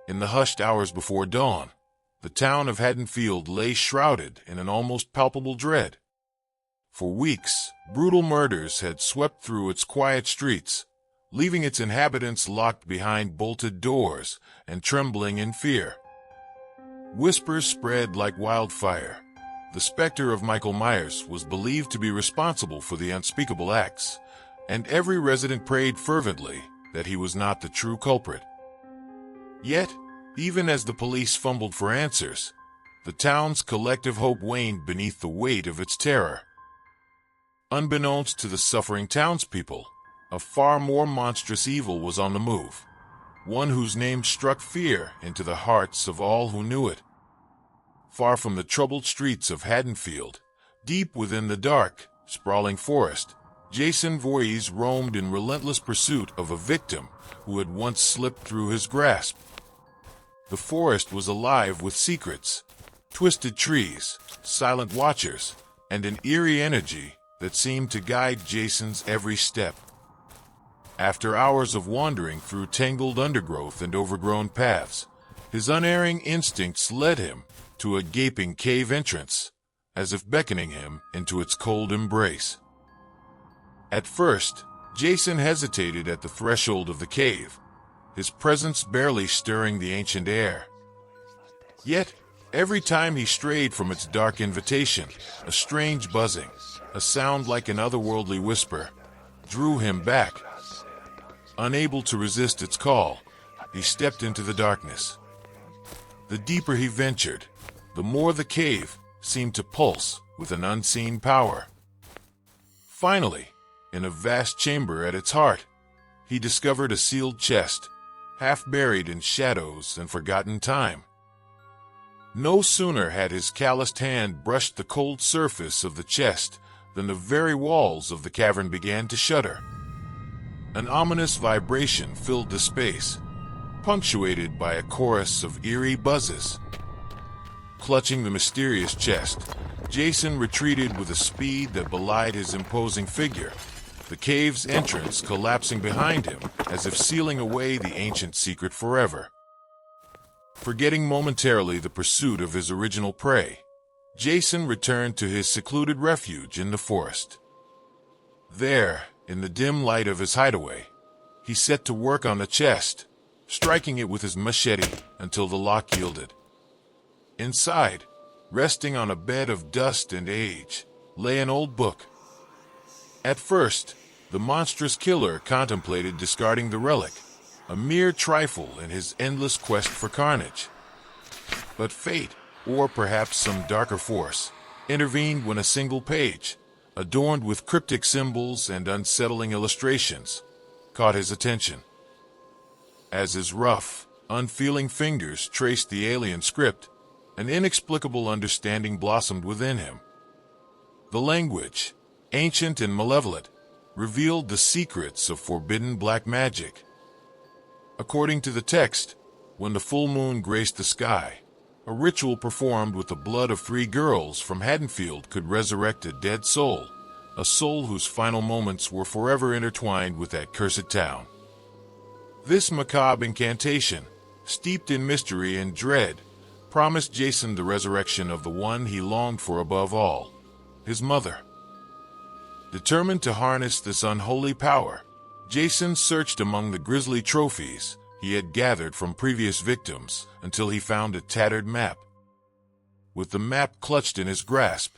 In the hushed hours before dawn, the town of Haddonfield lay shrouded in an almost palpable dread. For weeks, brutal murders had swept through its quiet streets, leaving its inhabitants locked behind bolted doors and trembling in fear. Whispers spread like wildfire. The specter of Michael Myers was believed to be responsible for the unspeakable acts, and every resident prayed fervently that he was not the true culprit. Yet, even as the police fumbled for answers, the town's collective hope waned beneath the weight of its terror. Unbeknownst to the suffering townspeople, a far more monstrous evil was on the move, one whose name struck fear into the hearts of all who knew it. Far from the troubled streets of Haddonfield, deep within the dark, sprawling forest, Jason Voorhees roamed in relentless pursuit of a victim who had once slipped through his grasp. The forest was alive with secrets, twisted trees, silent watchers, and an eerie energy that seemed to guide Jason's every step. After hours of wandering through tangled undergrowth and overgrown paths, his unerring instincts led him to a gaping cave entrance, as if beckoning him into its cold embrace. At first, Jason hesitated at the threshold of the cave, his presence barely stirring the ancient air. Yet, every time he strayed from its dark invitation, a strange buzzing, a sound like an otherworldly whisper, drew him back. Unable to resist its call, he stepped into the darkness. The deeper he ventured, the more the cave seemed to pulse with an unseen power. Finally, in a vast chamber at its heart, he discovered a sealed chest, half buried in shadows and forgotten time. No sooner had his calloused hand brushed the cold surface of the chest than the very walls of the cavern began to shudder. An ominous vibration filled the space, punctuated by a chorus of eerie buzzes. Clutching the mysterious chest, Jason retreated with a speed that belied his imposing figure, the cave's entrance collapsing behind him as if sealing away the ancient secret forever. Forgetting momentarily the pursuit of his original prey, Jason returned to his secluded refuge in the forest. There, in the dim light of his hideaway, he set to work on the chest, striking it with his machete until the lock yielded. Inside, resting on a bed of dust and age, lay an old book. At first, the monstrous killer contemplated discarding the relic, a mere trifle in his endless quest for carnage. But fate, or perhaps some darker force, intervened when a single page, adorned with cryptic symbols and unsettling illustrations, caught his attention. As his rough, unfeeling fingers traced the alien script, an inexplicable understanding blossomed within him. The language, ancient and malevolent, revealed the secrets of forbidden black magic. According to the text, when the full moon graced the sky, a ritual performed with the blood of 3 girls from Haddonfield could resurrect a dead soul, a soul whose final moments were forever intertwined with that cursed town. This macabre incantation, steeped in mystery and dread, promised Jason the resurrection of the one he longed for above all, his mother. Determined to harness this unholy power, Jason searched among the grisly trophies he had gathered from previous victims until he found a tattered map. With the map clutched in his grasp,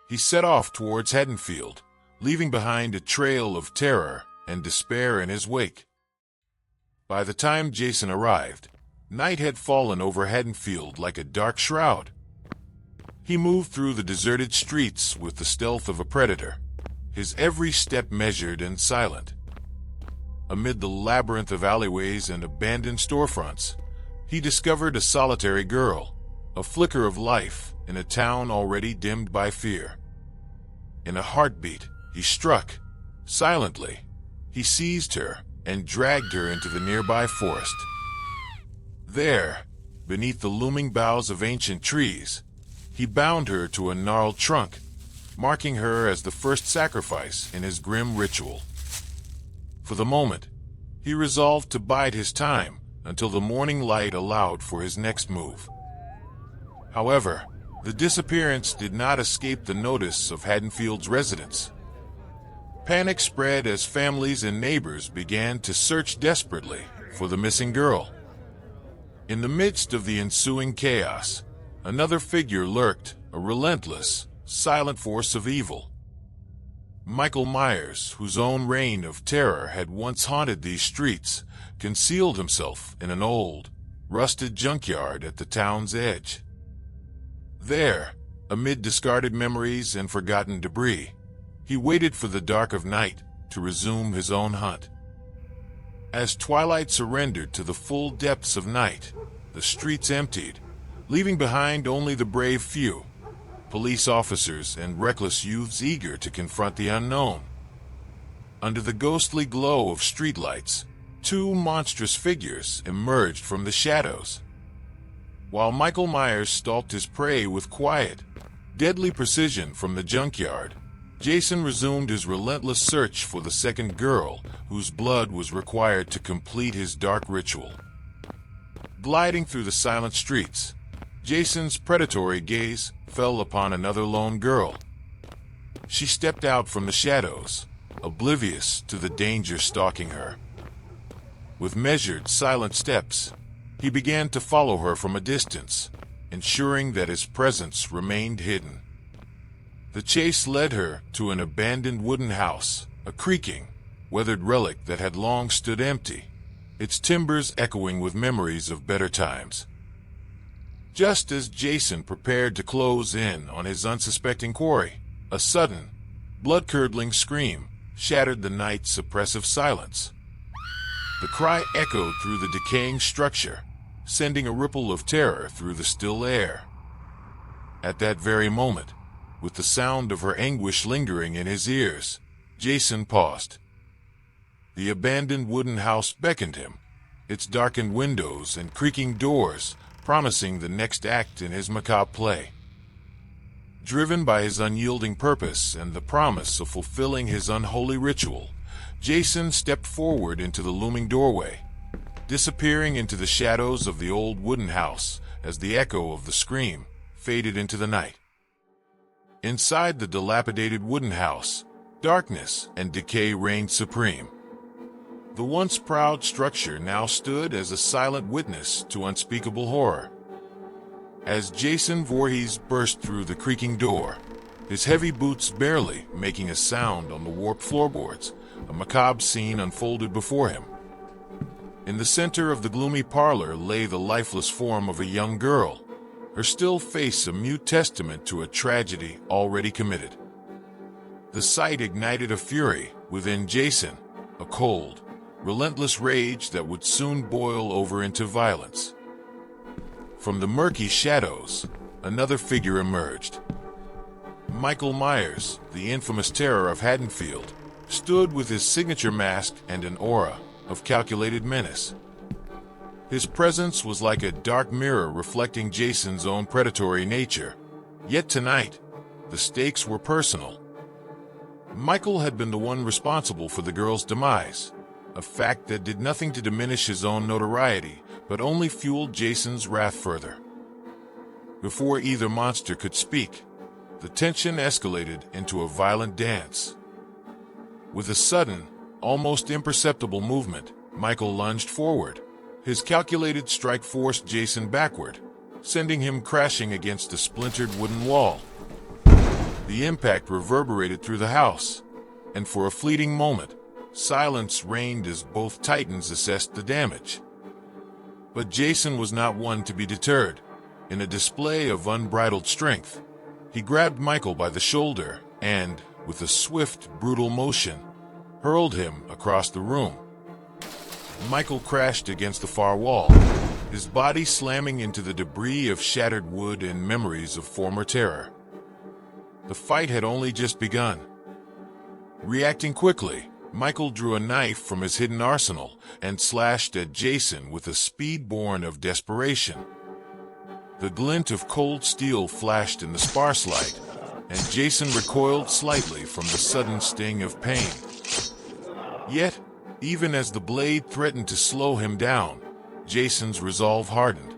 he set off towards Haddonfield, leaving behind a trail of terror and despair in his wake. By the time Jason arrived, night had fallen over Haddonfield like a dark shroud. He moved through the deserted streets with the stealth of a predator, his every step measured and silent. Amid the labyrinth of alleyways and abandoned storefronts, he discovered a solitary girl, a flicker of life in a town already dimmed by fear. In a heartbeat, he struck. Silently, he seized her and dragged her into the nearby forest. There, beneath the looming boughs of ancient trees, he bound her to a gnarled trunk, marking her as the first sacrifice in his grim ritual. For the moment, he resolved to bide his time until the morning light allowed for his next move. However, the disappearance did not escape the notice of Haddonfield's residents. Panic spread as families and neighbors began to search desperately for the missing girl. In the midst of the ensuing chaos, another figure lurked, a relentless, silent force of evil. Michael Myers, whose own reign of terror had once haunted these streets, concealed himself in an old, rusted junkyard at the town's edge. There, amid discarded memories and forgotten debris, he waited for the dark of night to resume his own hunt. As twilight surrendered to the full depths of night, the streets emptied, leaving behind only the brave few, police officers and reckless youths eager to confront the unknown. Under the ghostly glow of streetlights, two monstrous figures emerged from the shadows. While Michael Myers stalked his prey with quiet, deadly precision from the junkyard, Jason resumed his relentless search for the second girl whose blood was required to complete his dark ritual. Gliding through the silent streets, Jason's predatory gaze fell upon another lone girl. She stepped out from the shadows, oblivious to the danger stalking her. With measured, silent steps, he began to follow her from a distance, ensuring that his presence remained hidden. The chase led her to an abandoned wooden house, a creaking, weathered relic that had long stood empty, its timbers echoing with memories of better times. Just as Jason prepared to close in on his unsuspecting quarry, a sudden, blood-curdling scream shattered the night's oppressive silence. The cry echoed through the decaying structure, sending a ripple of terror through the still air. At that very moment, with the sound of her anguish lingering in his ears, Jason paused. The abandoned wooden house beckoned him, its darkened windows and creaking doors promising the next act in his macabre play. Driven by his unyielding purpose and the promise of fulfilling his unholy ritual, Jason stepped forward into the looming doorway, disappearing into the shadows of the old wooden house as the echo of the scream faded into the night. Inside the dilapidated wooden house, darkness and decay reigned supreme. The once proud structure now stood as a silent witness to unspeakable horror. As Jason Voorhees burst through the creaking door, his heavy boots barely making a sound on the warped floorboards, a macabre scene unfolded before him. In the center of the gloomy parlor lay the lifeless form of a young girl, her still face a mute testament to a tragedy already committed. The sight ignited a fury within Jason, a cold, relentless rage that would soon boil over into violence. From the murky shadows, another figure emerged. Michael Myers, the infamous terror of Haddonfield, stood with his signature mask and an aura of calculated menace. His presence was like a dark mirror reflecting Jason's own predatory nature. Yet tonight, the stakes were personal. Michael had been the one responsible for the girl's demise, a fact that did nothing to diminish his own notoriety, but only fueled Jason's wrath further. Before either monster could speak, the tension escalated into a violent dance. With a sudden, almost imperceptible movement, Michael lunged forward. His calculated strike forced Jason backward, sending him crashing against a splintered wooden wall. The impact reverberated through the house, and for a fleeting moment, silence reigned as both titans assessed the damage. But Jason was not one to be deterred. In a display of unbridled strength, he grabbed Michael by the shoulder and, with a swift, brutal motion, hurled him across the room. Michael crashed against the far wall, his body slamming into the debris of shattered wood and memories of former terror. The fight had only just begun. Reacting quickly, Michael drew a knife from his hidden arsenal and slashed at Jason with a speed born of desperation. The glint of cold steel flashed in the sparse light, and Jason recoiled slightly from the sudden sting of pain. Yet, even as the blade threatened to slow him down, Jason's resolve hardened.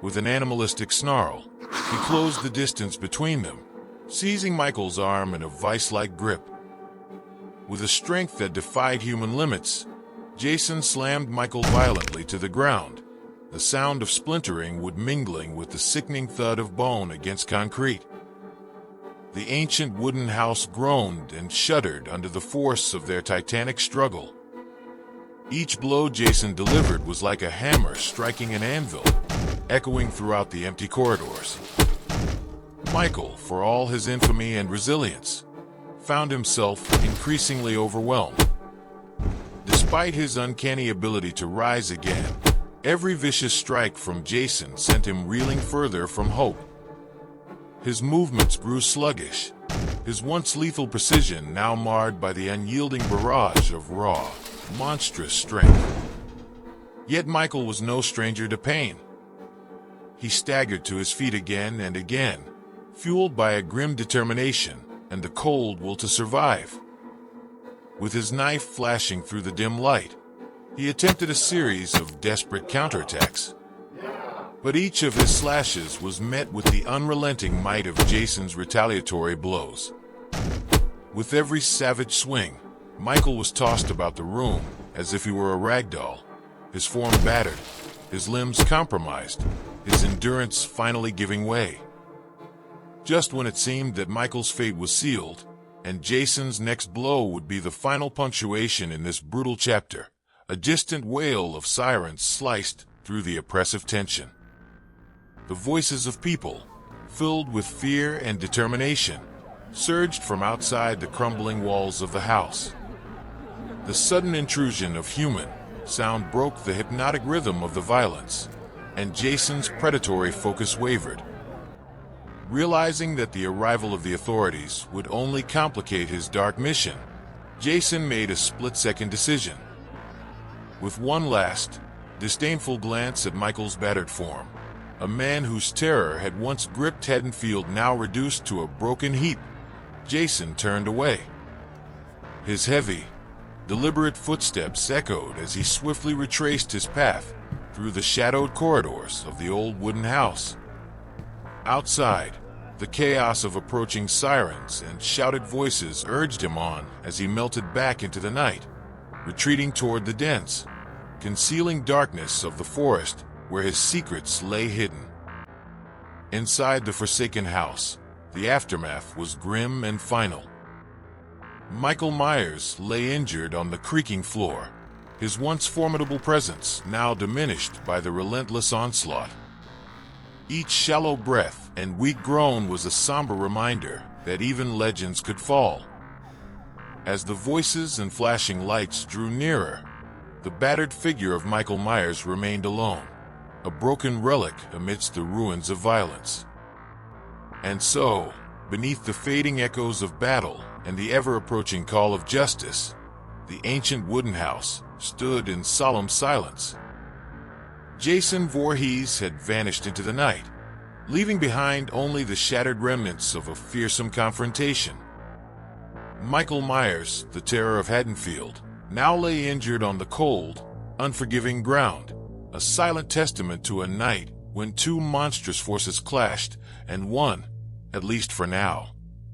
With an animalistic snarl, he closed the distance between them, seizing Michael's arm in a vice-like grip. With a strength that defied human limits, Jason slammed Michael violently to the ground, the sound of splintering wood mingling with the sickening thud of bone against concrete. The ancient wooden house groaned and shuddered under the force of their titanic struggle. Each blow Jason delivered was like a hammer striking an anvil, echoing throughout the empty corridors. Michael, for all his infamy and resilience, found himself increasingly overwhelmed. Despite his uncanny ability to rise again, every vicious strike from Jason sent him reeling further from hope. His movements grew sluggish, his once lethal precision now marred by the unyielding barrage of raw, monstrous strength. Yet Michael was no stranger to pain. He staggered to his feet again and again, fueled by a grim determination and the cold will to survive. With his knife flashing through the dim light, he attempted a series of desperate counterattacks. But each of his slashes was met with the unrelenting might of Jason's retaliatory blows. With every savage swing, Michael was tossed about the room as if he were a rag doll, his form battered, his limbs compromised, his endurance finally giving way. Just when it seemed that Michael's fate was sealed, and Jason's next blow would be the final punctuation in this brutal chapter, a distant wail of sirens sliced through the oppressive tension. The voices of people, filled with fear and determination, surged from outside the crumbling walls of the house. The sudden intrusion of human sound broke the hypnotic rhythm of the violence, and Jason's predatory focus wavered. Realizing that the arrival of the authorities would only complicate his dark mission, Jason made a split-second decision. With one last, disdainful glance at Michael's battered form, a man whose terror had once gripped Haddonfield now reduced to a broken heap, Jason turned away. His heavy, deliberate footsteps echoed as he swiftly retraced his path through the shadowed corridors of the old wooden house. Outside, the chaos of approaching sirens and shouted voices urged him on as he melted back into the night, retreating toward the dense, concealing darkness of the forest where his secrets lay hidden. Inside the forsaken house, the aftermath was grim and final. Michael Myers lay injured on the creaking floor, his once formidable presence now diminished by the relentless onslaught. Each shallow breath and weak groan was a somber reminder that even legends could fall. As the voices and flashing lights drew nearer, the battered figure of Michael Myers remained alone, a broken relic amidst the ruins of violence. And so, beneath the fading echoes of battle and the ever-approaching call of justice, the ancient wooden house stood in solemn silence. Jason Voorhees had vanished into the night, leaving behind only the shattered remnants of a fearsome confrontation. Michael Myers, the terror of Haddonfield, now lay injured on the cold, unforgiving ground, a silent testament to a night when two monstrous forces clashed, and one, at least for now,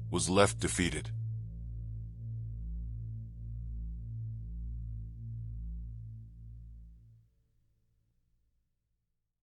was left defeated.